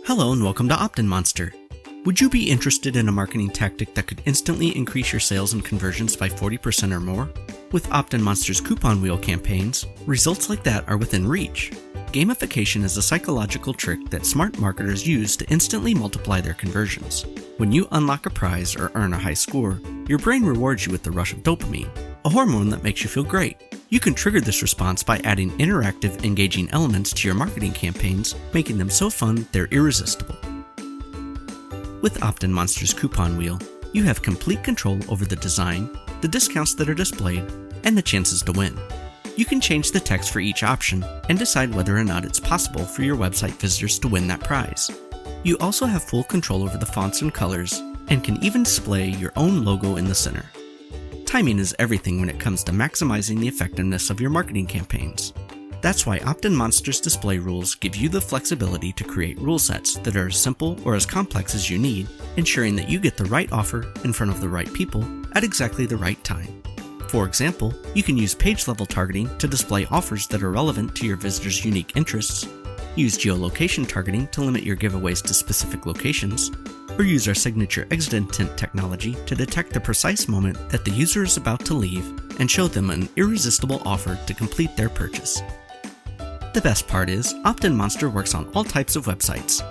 Hello and welcome to OptinMonster. Would you be interested in a marketing tactic that could instantly increase your sales and conversions by 40% or more? With OptinMonster's coupon wheel campaigns, results like that are within reach. Gamification is a psychological trick that smart marketers use to instantly multiply their conversions. When you unlock a prize or earn a high score, your brain rewards you with the rush of dopamine, a hormone that makes you feel great. You can trigger this response by adding interactive, engaging elements to your marketing campaigns, making them so fun they're irresistible. With OptinMonster's coupon wheel, you have complete control over the design, the discounts that are displayed, and the chances to win. You can change the text for each option and decide whether or not it's possible for your website visitors to win that prize. You also have full control over the fonts and colors, and can even display your own logo in the center. Timing is everything when it comes to maximizing the effectiveness of your marketing campaigns. That's why OptinMonster's display rules give you the flexibility to create rule sets that are as simple or as complex as you need, ensuring that you get the right offer in front of the right people at exactly the right time. For example, you can use page-level targeting to display offers that are relevant to your visitors' unique interests, use geolocation targeting to limit your giveaways to specific locations, or use our signature exit intent technology to detect the precise moment that the user is about to leave and show them an irresistible offer to complete their purchase. The best part is, OptinMonster works on all types of websites,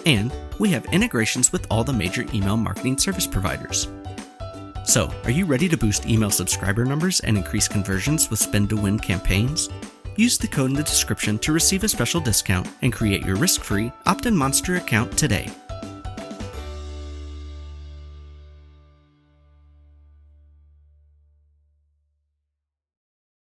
and we have integrations with all the major email marketing service providers. So, are you ready to boost email subscriber numbers and increase conversions with spend-to-win campaigns? Use the code in the description to receive a special discount and create your risk-free OptinMonster account today.